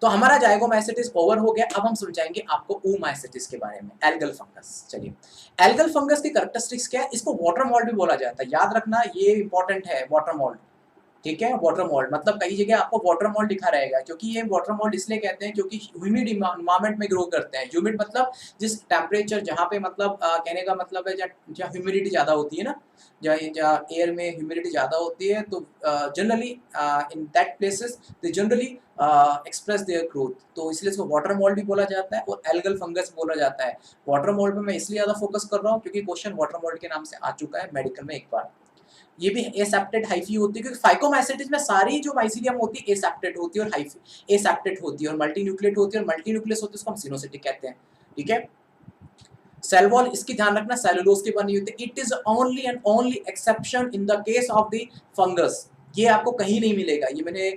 तो हमारा जाइगोमाइसेटिस over हो गया। अब हम समझाएंगे आपको oomacetes के बारे में, एल्गल फंगस। चलिए, एल्गल फंगस की कैरेक्टरिस्टिक्स क्या है? इसको वाटर मोल्ड भी बोला जाता है, याद रखना ये इंपॉर्टेंट है, वाटर मोल्ड। ठीक है, वाटर मोल्ड मतलब कई जगह आपको वाटर मोल्ड लिखा रहेगा, क्योंकि ये वाटर मोल्ड इसलिए कहते हैं क्योंकि ह्यूमिड इन्वायरमेंट में ग्रो करते हैं। ह्यूमिड मतलब जिस टेम्परेचर, जहाँ पे मतलब कहने का मतलब है जहाँ ह्यूमिडिटी ज़्यादा होती है ना, जहाँ एयर में ह्यूमिडिटी ज़्यादा होती है, तो generally in that places they generally express their growth, तो इसलिए इसको वाटर मोल्ड भी बोला जाता है और एल्गल फंगस बोला जाता है। वाटर मोल्ड में मैं इसलिए ज़्यादा फोकस कर रहा हूँ क्योंकि क्वेश्चन वाटर मोल्ड के नाम से आ चुका है मेडिकल में एक बार। ये भी एसेप्टेड हाइफी होती है, क्योंकि फाइकोमाइसेटिस में सारी जो माइसीलियम होती है एसेप्टेड होती है और हाइफी एसेप्टेड होती है और मल्टीन्यूक्लिएट होती है, और मल्टीन्यूक्लियस होती है उसको हम सिनोसिटिक कहते हैं। ठीक है, सेल वॉल इसकी ध्यान रखना सेलुलोज की बनी होती है। It is only and only exception in the case of the fungus, ये आपको कहीं नहीं मिलेगा। ये मैंने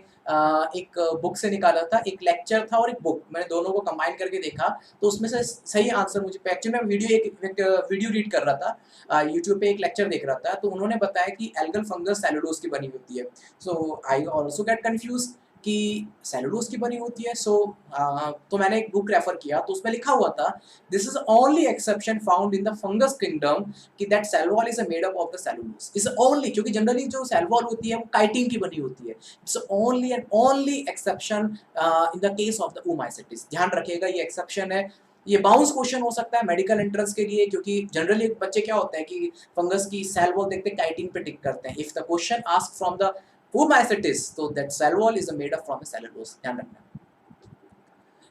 एक बुक से निकाला था, एक लेक्चर था और एक बुक, मैंने दोनों को कंबाइन करके देखा, तो उसमें से सही आंसर मुझे, एक्चुअली मैं वीडियो रीड कर रहा था, यूट्यूब पे एक लेक्चर देख रहा था, तो उन्होंने बताया कि एल्गल फंगस सेलुलोज की बनी होती है। सो आई ऑल्सो गेट कंफ्यूज कि सेलुलोज की बनी होती है। तो मैंने एक बुक रेफर किया तो उसमें लिखा हुआ था this is only exception found in the fungus kingdom कि that cell wall is made up of the cellulose is only, क्योंकि जनरली जो सेल वॉल होती है वो काइटिन की बनी होती है। It's only and only exception in the case of the oomycetes. ध्यान रखिएगा ये एक्सेप्शन है। ये बाउंस क्वेश्चन हो सकता है मेडिकल एंट्रेंस के लिए, क्योंकि जनरली बच्चे क्या होते हैं कि फंगस की सेल वॉल देखते काइटिन पे टिक करते हैं। If the question ask from the oomycetes तो that cell wall is made up from the cellulose. ध्यान रखना।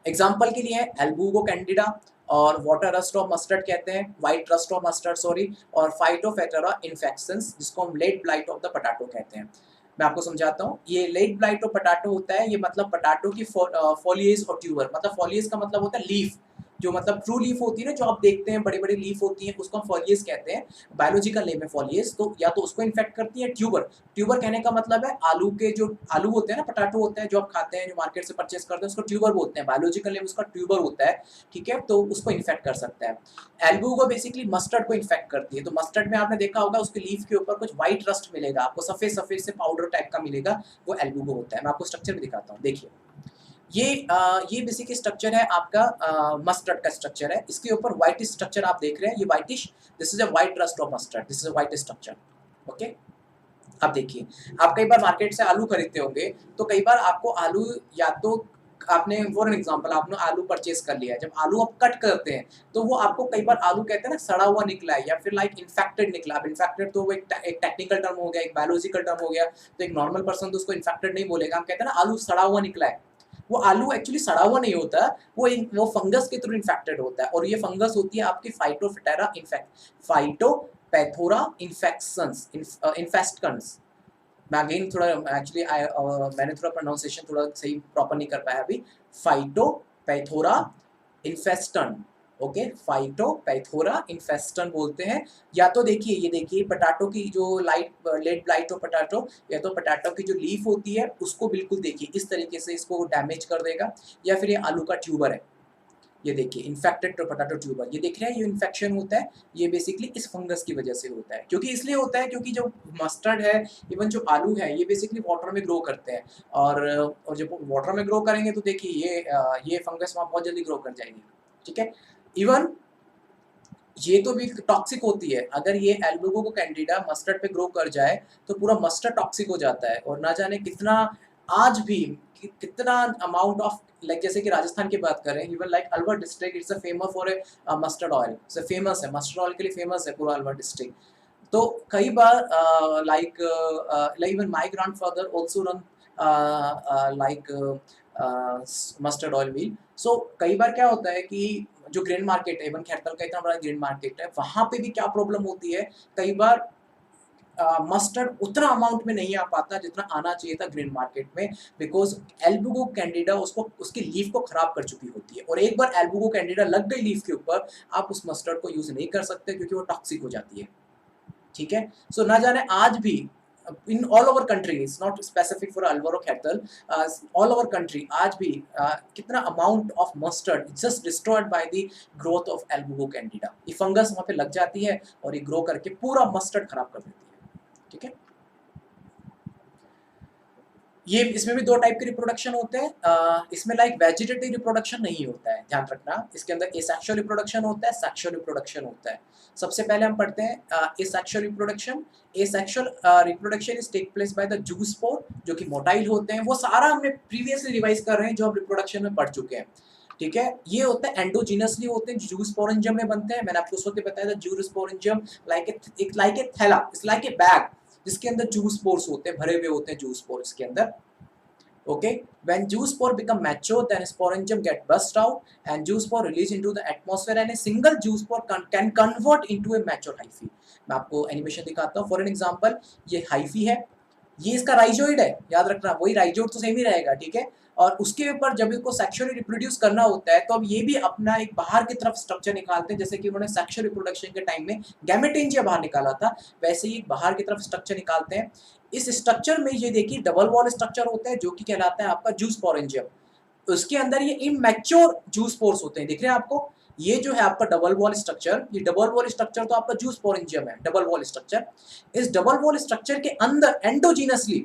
एग्जाम्पल के लिए एल्बुगो कैंडिडा और वाटर रस्ट ऑफ मस्टर्ड कहते हैं, white rust of mustard sorry, और फाइटोफेटेरा इन्फेक्शंस जिसको हम late blight of the potato कहते हैं। मैं आपको समझाता हूँ। ये लेट ब्लाइट ऑफ पोटैटो होता है, ये मतलब पोटैटो की फॉलिएज और ट्यूबर, मतलब फॉलिएज का मतलब होता है लीफ, जो मतलब ट्रू लीफ होती है ना, जो आप देखते हैं बड़ी बड़ी लीफ होती है, उसको हम फॉलिएज कहते हैं। बायोलॉजिकल नेम है फॉलिएज। तो या तो उसको इन्फेक्ट करती है ट्यूबर। ट्यूबर कहने का मतलब है आलू के जो आलू होते हैं ना, पोटैटो होते हैं जो आप खाते हैं, जो मार्केट से परचेस करते हैं, उसको ट्यूबर बोलते हैं। बायोलॉजिकल नेम उसका ट्यूबर होता है, ठीक है। तो उसको इन्फेक्ट कर सकता है। एल्बुगो बेसिकली मस्टर्ड को इन्फेक्ट करती है। तो मस्टर्ड में आपने देखा होगा उसके लीफ के ऊपर कुछ व्हाइट रस्ट मिलेगा आपको, सफेद सफेद से पाउडर टाइप का मिलेगा, वो एल्बुगो होता है। मैं आपको स्ट्रक्चर भी दिखाता हूँ, देखिए। ये बेसिक स्ट्रक्चर है आपका मस्टर्ड का स्ट्रक्चर है। इसके ऊपर व्हाइट स्ट्रक्चर आप देख रहे हैं, ये whitish, this is a white rust of mustard, this is a white structure. Okay, आप देखिए, आप कई बार मार्केट से आलू खरीदते होंगे, तो कई बार आपको आलू, या तो आपने फॉर एन एग्जांपल आपने आलू परचेस कर लिया है, जब आलू आप कट करते हैं तो वो आपको कई बार आलू कहते हैं ना सड़ा हुआ निकला है, या फिर लाइक इन्फेक्टेड निकला। अब इन्फेक्टेड तो वो एक टेक्निकल टर्म हो गया, एक बायोलॉजिकल टर्म हो गया, तो एक नॉर्मल पर्सन तो उसको इन्फेक्टेड नहीं बोलेगा। हम कहते हैं ना आलू सड़ा हुआ निकला है, वो आलू एक्चुअली सड़ा हुआ नहीं होता, वो फंगस के थ्रू इन्फेक्टेड होता है। और ये फंगस होती है आपकी फाइटोफिटेरा फाइटोपैथोरा इन्फेक्शंस इन्फेस्टेंस। मैं अगेन थोड़ा एक्चुअली मैंने थोड़ा प्रोनाउंसिएशन थोड़ा सही प्रॉपर नहीं कर पाया अभी। फाइटोपैथोरा इन्फेस्टन, ओके, फाइटोपैथोरा इन्फेस्टन बोलते हैं। या तो देखिए, ये देखिए पोटैटो की जो लेट ब्लाइट ऑफ पोटैटो, या तो पोटैटो की जो लीफ होती है उसको बिल्कुल देखिए इस तरीके से इसको डैमेज कर देगा, या फिर ये आलू का ट्यूबर है, ये देखिए इन्फेक्टेड पोटैटो ट्यूबर, ये देख रहे हैं, ये इन्फेक्शन होता है, ये बेसिकली इस फंगस की वजह से होता है। क्योंकि इसलिए होता है क्योंकि जो मस्टर्ड है, इवन जो आलू है, ये बेसिकली वाटर में ग्रो करते हैं, और जब वाटर में ग्रो करेंगे तो देखिए ये फंगस वहाँ बहुत जल्दी ग्रो कर जाएगी, ठीक है। इवन ये तो भी टॉक्सिक होती है। अगर ये एल्बुगो कैंडिडा मस्टर्ड पे ग्रो कर जाए तो पूरा मस्टर्ड टॉक्सिक हो जाता है, और ना जाने कितना आज भी कितना अमाउंट ऑफ, लाइक जैसे कि राजस्थान की बात करें, even like Alwar district it's a famous for a mustard oil, it's famous है, मस्टर्ड ऑयल के लिए फेमस है पूरा अलवर डिस्ट्रिक्ट। तो कई बार like even my grandfather also run like mustard oil mill. So कई बार क्या होता है कि जो ग्रेन मार्केट है, इवन खैरतल का इतना बड़ा ग्रेन मार्केट है, वहाँ पे भी क्या प्रॉब्लम होती है, कई बार मस्टर्ड उतना अमाउंट में नहीं आ पाता जितना आना चाहिए था ग्रेन मार्केट में, बिकॉज एल्बुगो कैंडिडा उसको उसकी लीफ को खराब कर चुकी होती है। और एक बार एल्बुगो कैंडिडा लग गई लीफ के ऊपर, आप उस मस्टर्ड को यूज नहीं कर सकते क्योंकि वो टॉक्सिक हो जाती है, ठीक है। सो ना जाने आज भी in all over country, it's not specific for Alwar और खैरतल, ऑल ओवर कंट्री आज भी कितना amount of mustard just destroyed by the growth of Albugo candida. ये फंगस वहाँ पे लग जाती है और ये ग्रो करके पूरा मस्टर्ड खराब कर देती है, ठीक है। ये इसमें भी दो टाइप के रिप्रोडक्शन होते हैं। इसमें लाइक वेजिटेटिव रिप्रोडक्शन नहीं होता है, ध्यान रखना। इसके अंदर एसेक्सुअल रिप्रोडक्शन होता है, सेक्सुअल रिप्रोडक्शन होता है। सबसे पहले हम पढ़ते हैं asexual reproduction. Asexual reproduction is take place by the zoospore, जो कि मोटाइल होते हैं। वो सारा हमने प्रीवियसली रिवाइज कर रहे हैं जो हम रिप्रोडक्शन में पढ़ चुके हैं, ठीक है। ये होता है एंडोजीनसली होते हैं, जू स्पोरेंजियम में बनते हैं। मैंने आपको उस वक्त बताया था जू स्पोरेंजियम लाइक ए थैला, इट्स लाइक ए बैग जिसके अंदर जू स्पोर्स होते हैं, भरे हुए होते हैं जू स्पोर्स के अंदर। Okay, when Jew spore become mature, then sporangium get burst out and Jew spore release into the atmosphere and a single Jew spore can convert into a mature hyphae. मैं आपको एनिमेशन दिखाता हूँ। For an example, ये hyphae है, ये इसका rhizoid है, याद रखना, वही राइजोइड तो सेम ही रहेगा, ठीक है। और उसके ऊपर जब इसको सेक्सुअली रिप्रोड्यूस करना होता है तो अब ये भी अपना एक बाहर की तरफ स्ट्रक्चर निकालते हैं, जैसे कि उन्होंने सेक्सुअल रिप्रोडक्शन के टाइम में गैमेटेंजिया बाहर निकाला था, वैसे ही बाहर की तरफ स्ट्रक्चर निकालते हैं। इस स्ट्रक्चर में ये देखिए डबल वॉल स्ट्रक्चर होता है जो कि कहलाता है आपका जू स्पोरेंजियम। उसके अंदर ये इमैच्योर जू स्पोर्स होते हैं, दिख रहे हैं आपको। ये जो है आपका डबल वॉल स्ट्रक्चर, ये डबल वॉल स्ट्रक्चर तो आपका जू स्पोरेंजियम है, डबल वॉल स्ट्रक्चर। इस डबल वॉल स्ट्रक्चर के अंदर एंडोजीनसली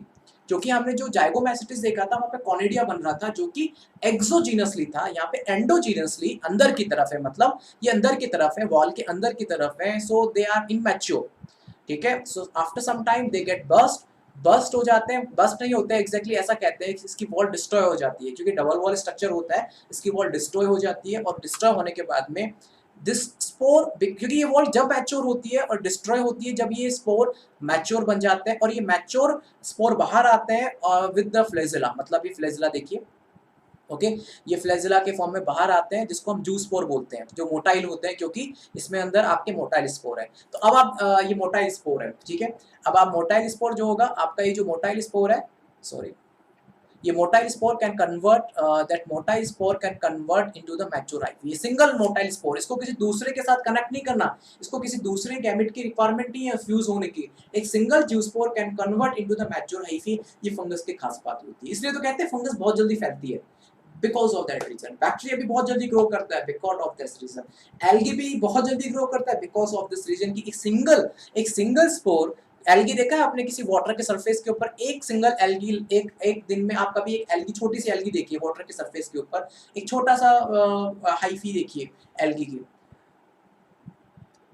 क्योंकि हमने जो जाइगोमैसिटिस देखा था वहाँ पे कॉनिडिया बन रहा था जो कि एक्सोजीनसली था, यहाँ पे एंडोजीनसली अंदर की तरफ है, मतलब ये अंदर की तरफ है, वॉल के अंदर की तरफ है, सो दे आर इमैच्योर। ठीक है, so after some time they get burst हो जाते हैं, बस्ट नहीं होते एग्जैक्टली ऐसा कहते हैं कि इसकी वॉल डिस्ट्रॉय हो जाती है, क्योंकि डबल वॉल स्ट्रक्चर होता है, इसकी वॉल डिस्ट्रॉय हो जाती है, और डिस्ट्रॉय होने के बाद में दिस स्पोर, क्योंकि ये वॉल जब मैच्योर होती है और डिस्ट्रॉय होती है जब ये स्पोर मैच्योर बन जाते हैं, और ये मैच्योर स्पोर बाहर आते हैं विद द फ्लेजिला, मतलब ये फ्लेजिला देखिए, ओके, ये फ्लैजिला के फॉर्म में बाहर आते हैं, जिसको हम जू स्पोर बोलते हैं, जो मोटाइल होते हैं, क्योंकि इसमें अंदर आपके मोटाइल स्पोर है। तो अब आप ये मोटाइल स्पोर है, ठीक है, अब आप मोटाइल स्पोर जो होगा आपका, ये जो मोटाइल स्पोर है, सॉरी, ये motile spore can convert, that motile spore can convert into the mature hyphae. ये सिंगल मोटाइल स्पोर, इसको किसी दूसरे के साथ कनेक्ट नहीं करना, इसको किसी दूसरे गैमेट की रिक्वायरमेंट नहीं है फ्यूज होने की, एक सिंगल जू spore can convert into the mature hyphae. ये फंगस की खास बात होती है, इसलिए तो कहते हैं फंगस बहुत जल्दी फैलती है, because of that reason. Bacteria भी बहुत जल्दी ग्रो करता है because of this reason. Algae भी बहुत जल्दी ग्रो करता है बिकॉज ऑफ दिस रीजन की एक सिंगल स्पोर, एल्गी देखा है आपने किसी वाटर के सरफेस के ऊपर, एक सिंगल एल्गी, एक दिन में आप कभी एक एल्गी, छोटी सी एल्गी देखिए वाटर के सरफेस के ऊपर, एक छोटा सा हाइफी देखिए एल्गी की,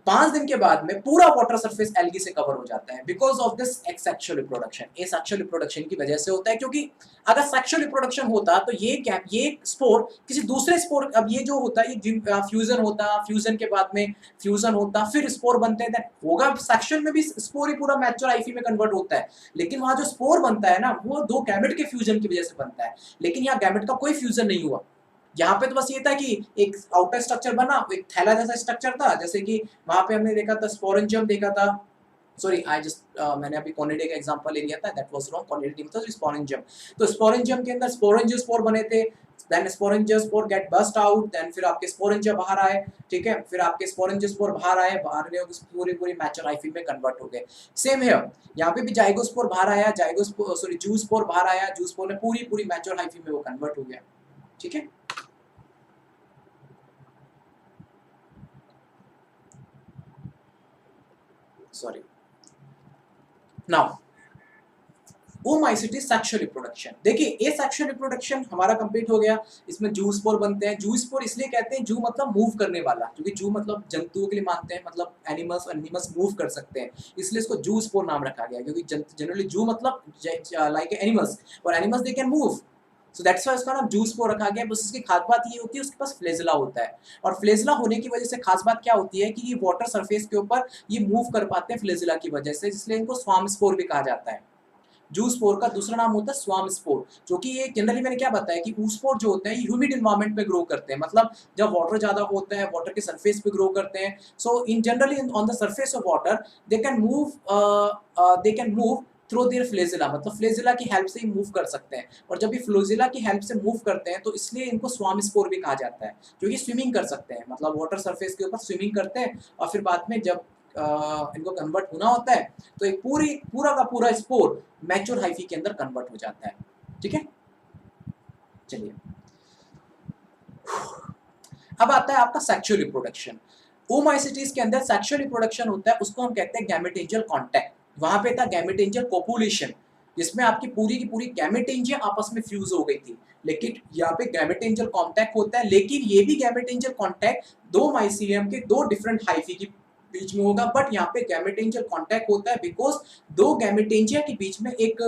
5 दिन के बाद में पूरा वाटर सरफेस एल्गी से कवर हो जाता है, because of this sexual reproduction. ये सेक्सुअल रिप्रोडक्शन की वजह से होता है, क्योंकि अगर सेक्सुअल रिप्रोडक्शन होता तो ये स्पोर किसी दूसरे स्पोर, अब ये जो होता है ये फ्यूजन होता, फ्यूजन के बाद में फ्यूजन होता, फिर स्पोर बनते हैं, होगा सेक्सुअल में भी स्पोर ही पूरा मैच्योर हाइफी में कन्वर्ट होता है, लेकिन वहां जो स्पोर बनता है ना, वो 2 गैमेट के फ्यूजन की वजह से बनता है, लेकिन यहाँ गैमेट का कोई फ्यूजन नहीं हुआ। यहाँ पे तो बस ये था कि एक आउटर स्ट्रक्चर बना, एक थैला जैसा स्ट्रक्चर था, जैसे कि वहां पे हमने देखा था स्पोरेंजियम देखा था, सॉरी आई जस्ट मैंने अभी कॉनिडिया का एग्जांपल ले लिया था, दैट वाज रॉन्ग, कॉनिडिया मतलब स्पोरेंजियम। तो स्पोरेंजियम के अंदर स्पोरेंजियोस्पोर बने थे, then sporangiospore get burst out, then फिर आपके स्पोरेंजिया बाहर आए, ठीक है, फिर आपके स्पोरेंजियोस्पोर बाहर आए, बाहर ने पूरी मैच्योर हाइफी में कन्वर्ट हो गए। सेम है, यहाँ पे भी जाइगोस्पोर बाहर आया, जाइगोस्पोर सॉरी जूस्पोर बाहर आया, जूस्पोर ने पूरी मैच्योर हाइफी में वो कन्वर्ट हो गया, ठीक है। सॉरी, नाउ ओमाइसिटी सेक्सुअल रिप्रोडक्शन, देखिए ये सेक्सुअल रिप्रोडक्शन हमारा कंप्लीट हो गया, इसमें जू स्पोर बनते हैं। जू स्पोर इसलिए कहते हैं, जू मतलब मूव करने वाला, क्योंकि जू मतलब जंतुओं के लिए मानते हैं, मतलब एनिमल्स मूव कर सकते हैं, इसलिए इसको जू स्पोर नाम रखा गया, क्योंकि जनरली जू मतलब लाइक एनिमल्स, और animals they can move, so that's why उसका नाम जू स्पोर रखा गया। बस इसकी खास बात ये होती है उसके पास फ्लेजिला होता है, और फ्लेजिला होने की वजह से खास बात क्या होती है कि ये वाटर सरफेस के ऊपर ये मूव कर पाते हैं फ्लेजिला की वजह से, इसलिए इनको स्वाम स्पोर भी कहा जाता है। जू स्पोर का दूसरा नाम होता है स्वाम स्पोर, जो कि ये जनरली मैंने क्या बताया कि स्पोर जो होते हैं ये ह्यूमिड एनवायरनमेंट में ग्रो करते हैं, मतलब जब वाटर ज्यादा होता है वाटर के सरफेस पे ग्रो करते हैं। So in generally on the surface of water they can move through their flagella, मतलब फ्लेजिला की हेल्प से ही मूव कर सकते हैं, और जब ये फ्लेजिला की हेल्प से मूव करते हैं तो इसलिए इनको स्वाम स्पोर भी कहा जाता है, क्योंकि स्विमिंग कर सकते हैं, मतलब वाटर सरफेस के ऊपर स्विमिंग करते हैं, और फिर बाद में जब इनको कन्वर्ट होना होता है तो एक पूरा का पूरा स्पोर मैच्योर हाइफी के अंदर कन्वर्ट हो जाता है, ठीक है। चलिए, अब आता है आपका सेक्सुअल रिप्रोडक्शन। ओमाइसिटीज के अंदर सेक्सुअल रिप्रोडक्शन होता है, उसको हम कहते हैं गैमेटेंजियल कांटेक्ट। वहां पे था गैमेटेंजियल कोपुलेशन, जिसमें आपकी पूरी की पूरी गैमेटेंजिया आपस में फ्यूज हो गई थी, लेकिन यहाँ पे गैमेटेंजियल कांटेक्ट होता है, लेकिन ये भी गैमेटेंजियल कांटेक्ट 2 माइसीलियम के 2 डिफरेंट हाइफी के बीच में होगा, बट यहाँ पे गैमेटेंजियल कांटेक्ट होता है बिकॉज 2 गैमेटेंजिया के बीच में एक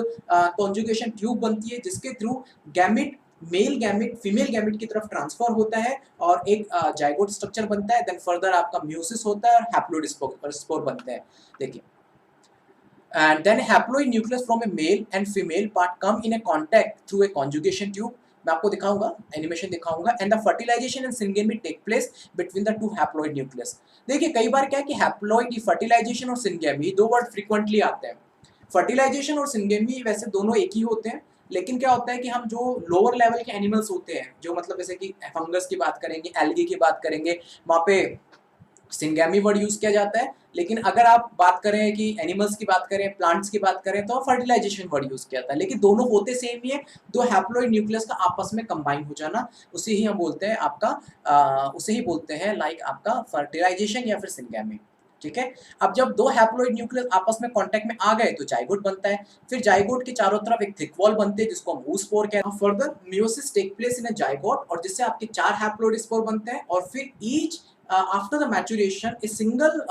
कॉन्जुगेशन ट्यूब बनती है, जिसके through gamete male gamete female gamete की तरफ ट्रांसफर होता है, और एक जाइगोट स्ट्रक्चर बनता है, देन फर्दर आपका म्यूसिस होता है और हैप्लोइड स्पोर बनते हैं। देखिए, and then haploid nucleus from a male and female part come in a contact through a conjugation tube। मैं आपको दिखाऊंगा, एनिमेशन दिखाऊंगा, and the fertilisation and syngamy take place between the 2 haploid nucleus. देखिए कई बार क्या है कि हैप्लॉइड, फर्टिलाइजेशन और सिंगेमी 2 वर्ड फ्रीक्वेंटली आते हैं। फर्टिलाइजेशन और सिंगेमी वैसे दोनों एक ही होते हैं, लेकिन क्या होता है कि हम जो लोअर लेवल के एनिमल्स होते हैं, जो मतलब जैसे कि फंगस की बात करेंगे, एल्गी की बात करेंगे, वहाँ पे सिंगेमी वर्ड यूज किया जाता है, लेकिन अगर आप बात करें कि एनिमल्स की बात करें, प्लांट्स की बात करें, तो फर्टिलाइजेशन वर्ड यूज किया जाता है, लेकिन दोनों होते सेम ही है। 2 हैप्लॉइड न्यूक्लियस का आपस में कंबाइन हो जाना, उसे ही हम बोलते हैं आपका उसे ही बोलते हैं लाइक आपका फर्टिलाइजेशन या फिर सिंगेमी, ठीक है। अब जब दो हैप्लॉइड न्यूक्लियस आपस में कांटेक्ट में आ गए तो जाइगोट बनता है। फिर जाइगोट के चारों तरफ एक थिक वॉल बनते हैं जिसको हम oospore कहते हैं। Further meiosis take place in a zygote और जिससे आपके 4 हैप्लॉइड स्पोर बनते हैं और फिर each after the maturation a single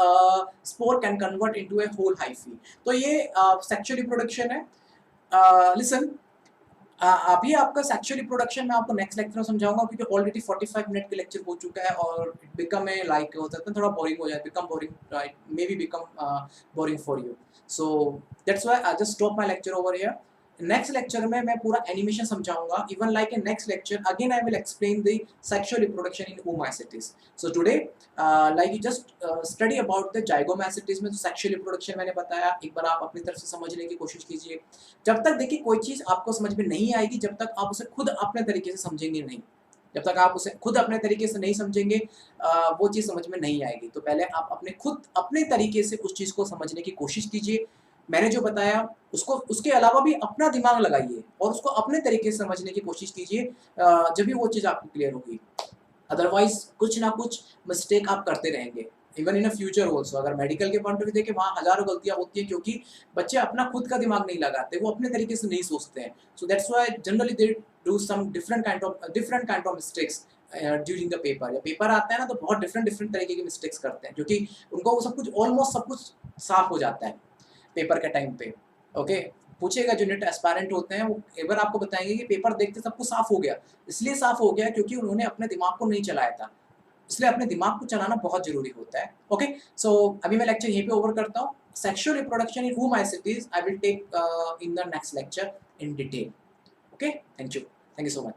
spore can convert into a whole hyphae. तो ये सेक्सुअल रिप्रोडक्शन है। लिसन, अभी आपका सेक्सुअल रिप्रोडक्शन मैं आपको नेक्स्ट लेक्चर में समझाऊंगा क्योंकि ऑलरेडी 45 मिनट के लेक्चर हो चुका है और इट बिकम ए लाइक हो जाता है थोड़ा बोरिंग हो जाए, become boring, right, may be become boring for you. So that's why I just stop my lecture over here. Next lecture में मैं पूरा एनिमेशन समझाऊंगा। Even like in next lecture again I will explain the sexual reproduction in oomacetes। So today like you just study about the zygomycetes में जो sexual reproduction मैंने बताया, एक बार आप अपनी तरफ से समझने की कोशिश कीजिए। जब तक देखिए कोई चीज़ आपको समझ में नहीं आएगी, जब तक आप उसे खुद अपने तरीके से समझेंगे नहीं। जब तक आप उसे खुद अपने तरीके से नहीं समझेंगे वो चीज़ समझ में नहीं आएगी। तो पहले आप अपने तरीके से उस चीज़ को समझने की कोशिश कीजिए। मैंने जो बताया उसको उसके अलावा भी अपना दिमाग लगाइए और उसको अपने तरीके से समझने की कोशिश कीजिए, जब भी वो चीज़ आपको क्लियर होगी। अदरवाइज कुछ ना कुछ मिस्टेक आप करते रहेंगे even in a future also. अगर मेडिकल के पॉइंट ऑफ व्यू देखें वहाँ हजारों गलतियाँ होती हैं क्योंकि बच्चे अपना खुद का दिमाग नहीं लगाते, वो अपने तरीके से नहीं सोचते हैं। So that's why generally they do some different kind of mistakes during the paper. या पेपर आता है ना तो बहुत डिफरेंट डिफरेंट तरीके के मिस्टेक्स करते हैं, जो कि उनको वो सब कुछ ऑलमोस्ट सब कुछ साफ हो जाता है पेपर के टाइम पे। ओके, पूछेगा जो नेट एस्पायरेंट होते हैं वो एक बार आपको बताएंगे कि पेपर देखते सब कुछ साफ हो गया। इसलिए साफ हो गया क्योंकि उन्होंने अपने दिमाग को नहीं चलाया था। इसलिए अपने दिमाग को चलाना बहुत जरूरी होता है। ओके, सो अभी मैं लेक्चर यहीं पे ओवर करता हूँ। Sexual reproduction in oomacetes I will take in the next lecture in detail. Okay, thank you so much.